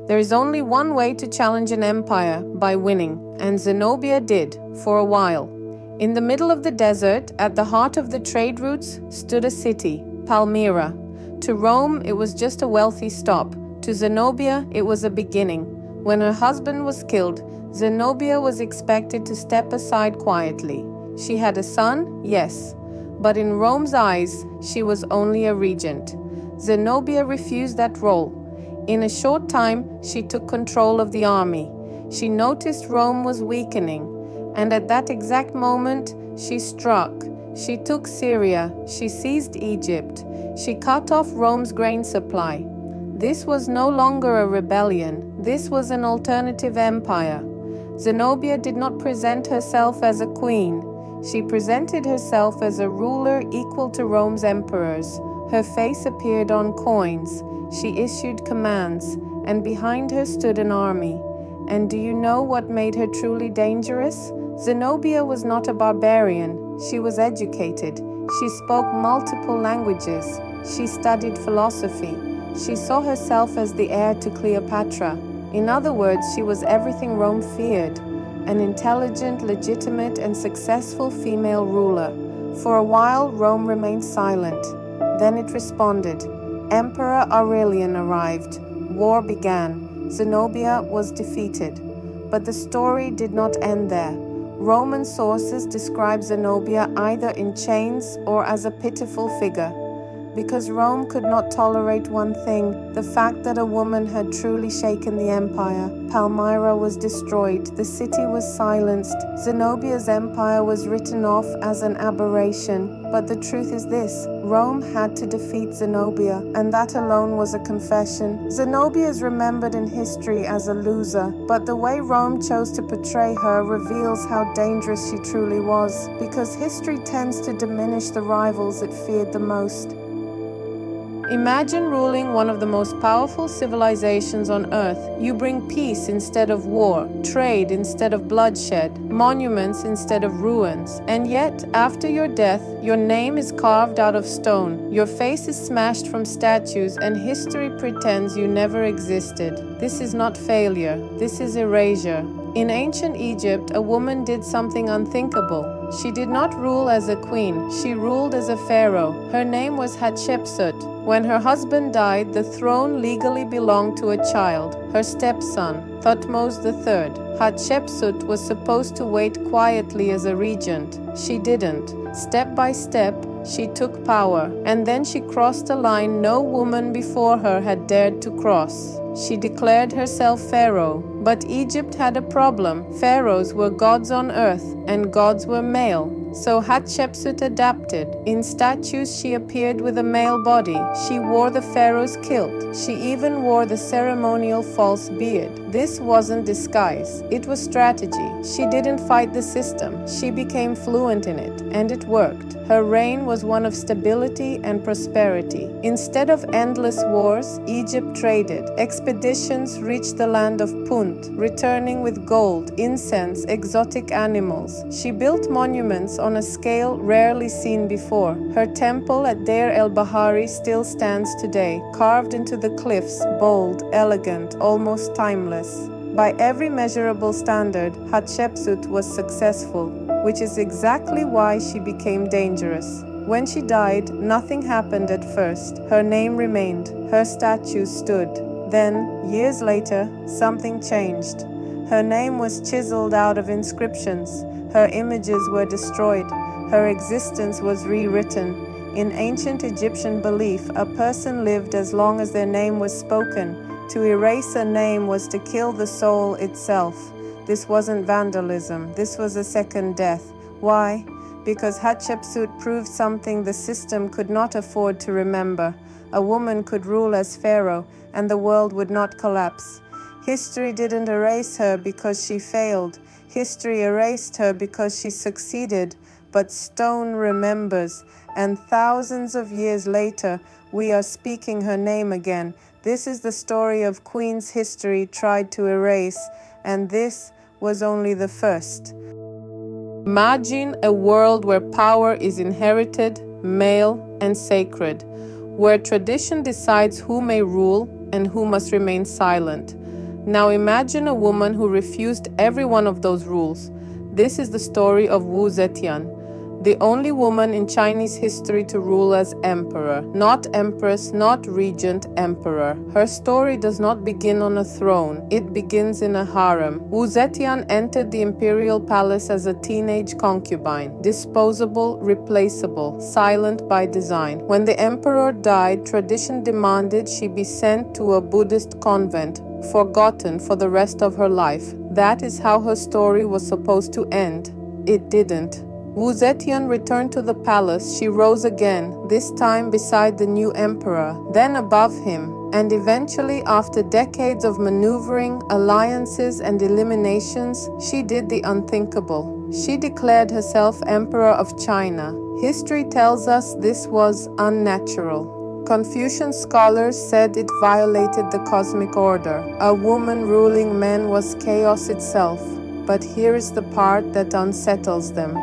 There is only one way to challenge an empire, by winning, and Zenobia did, for a while. In the middle of the desert, at the heart of the trade routes, stood a city, Palmyra. To Rome, it was just a wealthy stop. To Zenobia, it was a beginning. When her husband was killed, Zenobia was expected to step aside quietly. She had a son, yes, but in Rome's eyes, she was only a regent. Zenobia refused that role. In a short time, she took control of the army. She noticed Rome was weakening, and at that exact moment, she struck. She took Syria, she seized Egypt, she cut off Rome's grain supply. This was no longer a rebellion, this was an alternative empire. Zenobia did not present herself as a queen. She presented herself as a ruler equal to Rome's emperors. Her face appeared on coins. She issued commands, and behind her stood an army. And do you know what made her truly dangerous? Zenobia was not a barbarian. She was educated. She spoke multiple languages. She studied philosophy. She saw herself as the heir to Cleopatra. In other words, she was everything Rome feared, an intelligent, legitimate, and successful female ruler. For a while, Rome remained silent. Then it responded. Emperor Aurelian arrived. War began. Zenobia was defeated. But the story did not end there. Roman sources describe Zenobia either in chains or as a pitiful figure. Because Rome could not tolerate one thing, the fact that a woman had truly shaken the empire. Palmyra was destroyed, the city was silenced, Zenobia's empire was written off as an aberration. But the truth is this, Rome had to defeat Zenobia, and that alone was a confession. Zenobia is remembered in history as a loser, but the way Rome chose to portray her reveals how dangerous she truly was, because history tends to diminish the rivals it feared the most. Imagine ruling one of the most powerful civilizations on earth. You bring peace instead of war, trade instead of bloodshed, monuments instead of ruins. And yet, after your death, your name is carved out of stone, your face is smashed from statues, and history pretends you never existed. This is not failure, this is erasure. In ancient Egypt, a woman did something unthinkable. She did not rule as a queen, she ruled as a pharaoh. Her name was Hatshepsut. When her husband died, the throne legally belonged to a child, her stepson, Thutmose III. Hatshepsut was supposed to wait quietly as a regent. She didn't. Step by step, she took power, and then she crossed a line no woman before her had dared to cross. She declared herself pharaoh. But Egypt had a problem. Pharaohs were gods on earth, and gods were male. So Hatshepsut adapted. In statues, she appeared with a male body. She wore the pharaoh's kilt. She even wore the ceremonial false beard. This wasn't disguise. It was strategy. She didn't fight the system. She became fluent in it, and it worked. Her reign was one of stability and prosperity. Instead of endless wars, Egypt traded. Expeditions reached the land of Punt, returning with gold, incense, exotic animals. She built monuments on a scale rarely seen before. Her temple at Deir el-Bahari still stands today, carved into the cliffs, bold, elegant, almost timeless. By every measurable standard, Hatshepsut was successful, which is exactly why she became dangerous. When she died, nothing happened at first. Her name remained. Her statue stood. Then, years later, something changed. Her name was chiseled out of inscriptions. Her images were destroyed. Her existence was rewritten. In ancient Egyptian belief, a person lived as long as their name was spoken. To erase a name was to kill the soul itself. This wasn't vandalism. This was a second death. Why? Because Hatshepsut proved something the system could not afford to remember. A woman could rule as pharaoh, and the world would not collapse. History didn't erase her because she failed. History erased her because she succeeded. But stone remembers, and thousands of years later, we are speaking her name again. This is the story of queens history tried to erase, and this was only the first. Imagine a world where power is inherited, male, and sacred, where tradition decides who may rule, and who must remain silent. Now imagine a woman who refused every one of those rules. This is the story of Wu Zetian, the only woman in Chinese history to rule as emperor. Not empress, not regent, emperor. Her story does not begin on a throne, it begins in a harem. Wu Zetian entered the imperial palace as a teenage concubine, disposable, replaceable, silent by design. When the emperor died, tradition demanded she be sent to a Buddhist convent, forgotten for the rest of her life. That is how her story was supposed to end. It didn't. Wu Zetian returned to the palace. She rose again, this time beside the new emperor, then above him, and eventually, after decades of maneuvering, alliances, and eliminations, she did the unthinkable. She declared herself Emperor of China. History tells us this was unnatural. Confucian scholars said it violated the cosmic order. A woman ruling men was chaos itself. But here is the part that unsettles them.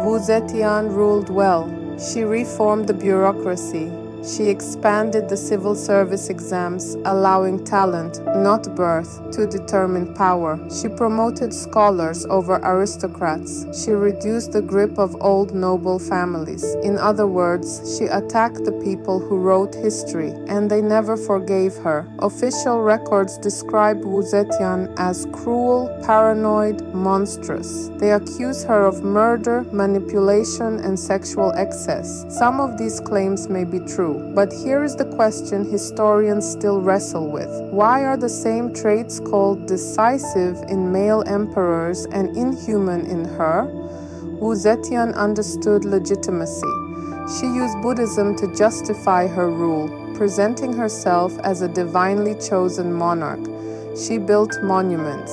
Wu Zetian ruled well. She reformed the bureaucracy. She expanded the civil service exams, allowing talent, not birth, to determine power. She promoted scholars over aristocrats. She reduced the grip of old noble families. In other words, she attacked the people who wrote history, and they never forgave her. Official records describe Wu Zetian as cruel, paranoid, monstrous. They accuse her of murder, manipulation, and sexual excess. Some of these claims may be true. But here is the question historians still wrestle with. Why are the same traits called decisive in male emperors and inhuman in her? Wu Zetian understood legitimacy. She used Buddhism to justify her rule, presenting herself as a divinely chosen monarch. She built monuments.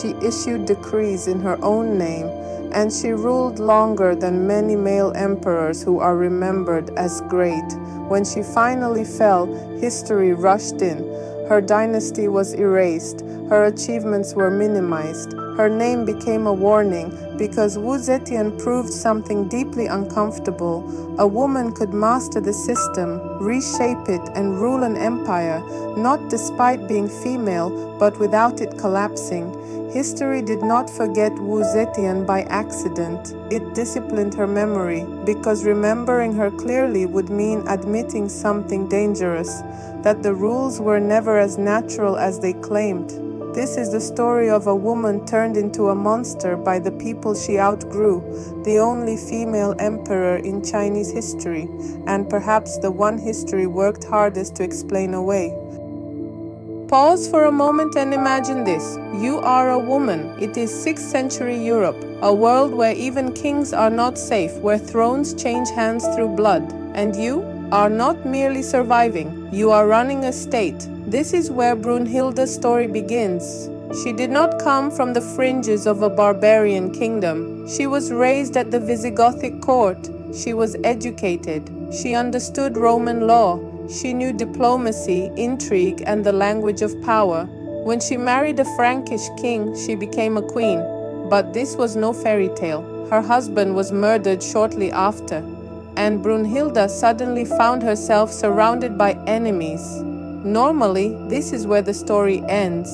She issued decrees in her own name, and she ruled longer than many male emperors who are remembered as great. When she finally fell, history rushed in. Her dynasty was erased. Her achievements were minimized. Her name became a warning because Wu Zetian proved something deeply uncomfortable. A woman could master the system, reshape it, and rule an empire, not despite being female, but without it collapsing. History did not forget Wu Zetian by accident. It disciplined her memory, because remembering her clearly would mean admitting something dangerous, that the rules were never as natural as they claimed. This is the story of a woman turned into a monster by the people she outgrew, the only female emperor in Chinese history, and perhaps the one history worked hardest to explain away. Pause for a moment and imagine this. You are a woman. It is 6th century Europe, a world where even kings are not safe, where thrones change hands through blood. And you are not merely surviving, you are running a state. This is where Brunhilde's story begins. She did not come from the fringes of a barbarian kingdom. She was raised at the Visigothic court. She was educated. She understood Roman law. She knew diplomacy, intrigue, and the language of power. When she married a Frankish king, she became a queen. But this was no fairy tale. Her husband was murdered shortly after, and Brunhilde suddenly found herself surrounded by enemies. Normally, this is where the story ends.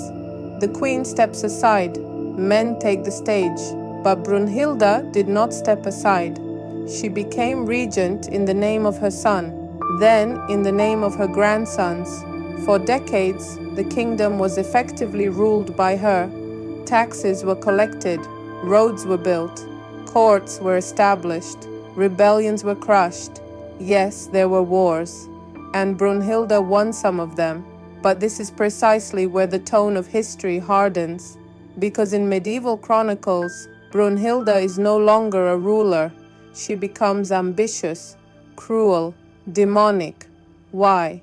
The queen steps aside. Men take the stage. But Brunhilde did not step aside. She became regent in the name of her son, then in the name of her grandsons. For decades, the kingdom was effectively ruled by her. Taxes were collected, roads were built, courts were established, rebellions were crushed. Yes, there were wars, and Brunhilde won some of them. But this is precisely where the tone of history hardens, because in medieval chronicles, Brunhilde is no longer a ruler. She becomes ambitious, cruel, demonic. Why?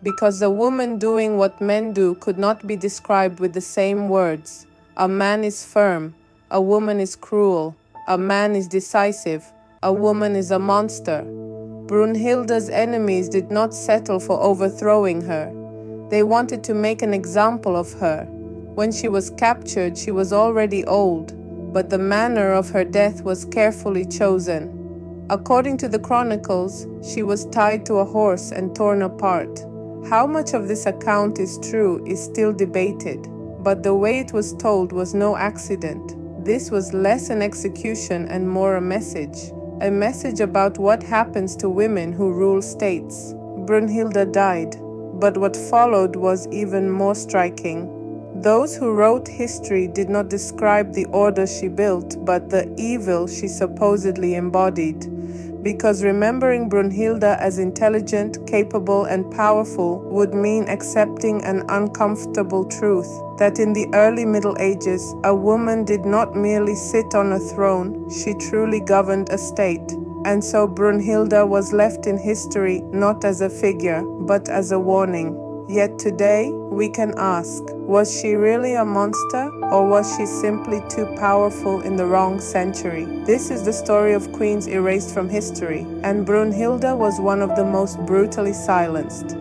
Because a woman doing what men do could not be described with the same words. A man is firm, a woman is cruel, a man is decisive, a woman is a monster. Brunhilde's enemies did not settle for overthrowing her. They wanted to make an example of her. When she was captured, she was already old, but the manner of her death was carefully chosen. According to the chronicles, she was tied to a horse and torn apart. How much of this account is true is still debated, but the way it was told was no accident. This was less an execution and more a message about what happens to women who rule states. Brunhilde died, but what followed was even more striking. Those who wrote history did not describe the order she built, but the evil she supposedly embodied. Because remembering Brunhilde as intelligent, capable, and powerful would mean accepting an uncomfortable truth, that in the early Middle Ages, a woman did not merely sit on a throne, she truly governed a state. And so Brunhilde was left in history not as a figure, but as a warning. Yet today, we can ask, was she really a monster, or was she simply too powerful in the wrong century? This is the story of queens erased from history, and Brunhilde was one of the most brutally silenced.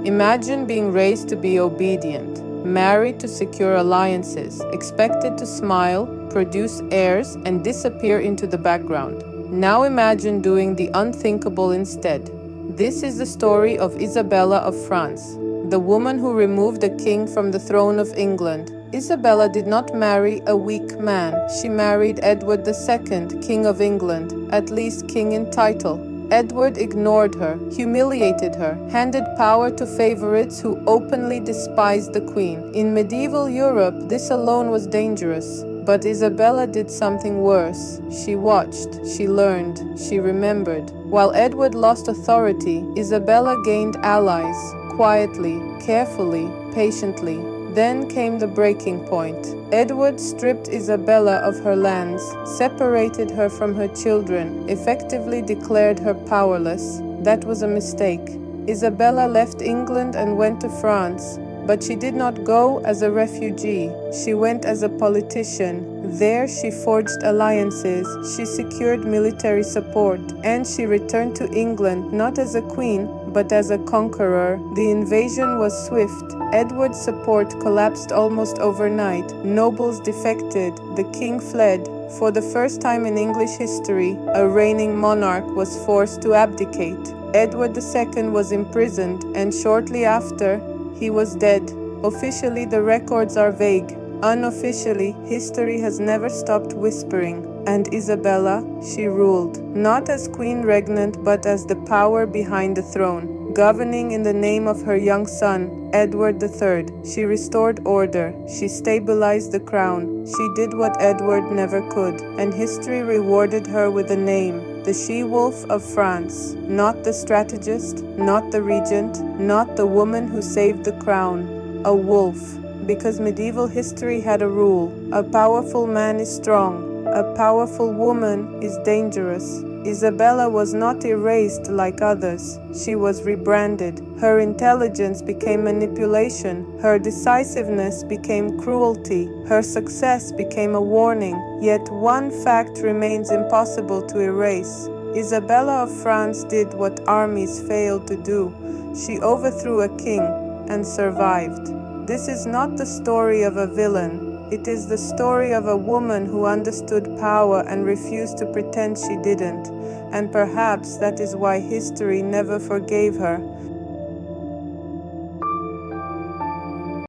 Imagine being raised to be obedient, married to secure alliances, expected to smile, produce heirs, and disappear into the background. Now imagine doing the unthinkable instead. This is the story of Isabella of France, the woman who removed a king from the throne of England. Isabella did not marry a weak man. She married Edward II, King of England, at least king in title. Edward ignored her, humiliated her, handed power to favorites who openly despised the queen. In medieval Europe, this alone was dangerous. But Isabella did something worse. She watched, she learned, she remembered. While Edward lost authority, Isabella gained allies, quietly, carefully, patiently. Then came the breaking point. Edward stripped Isabella of her lands, separated her from her children, effectively declared her powerless. That was a mistake. Isabella left England and went to France. But she did not go as a refugee. She went as a politician. There she forged alliances, she secured military support, and she returned to England not as a queen, but as a conqueror. The invasion was swift. Edward's support collapsed almost overnight. Nobles defected. The king fled. For the first time in English history, a reigning monarch was forced to abdicate. Edward II was imprisoned, and shortly after, he was dead. Officially, the records are vague. Unofficially, history has never stopped whispering. And Isabella, she ruled, not as queen regnant, but as the power behind the throne, governing in the name of her young son, Edward III. She restored order. She stabilized the crown. She did what Edward never could, and history rewarded her with a name. The she-wolf of France, not the strategist, not the regent, not the woman who saved the crown, a wolf, because medieval history had a rule: a powerful man is strong, a powerful woman is dangerous. Isabella was not erased like others, she was rebranded. Her intelligence became manipulation, her decisiveness became cruelty, her success became a warning. Yet one fact remains impossible to erase. Isabella of France did what armies failed to do. She overthrew a king and survived. This is not the story of a villain. It is the story of a woman who understood power and refused to pretend she didn't. And perhaps that is why history never forgave her.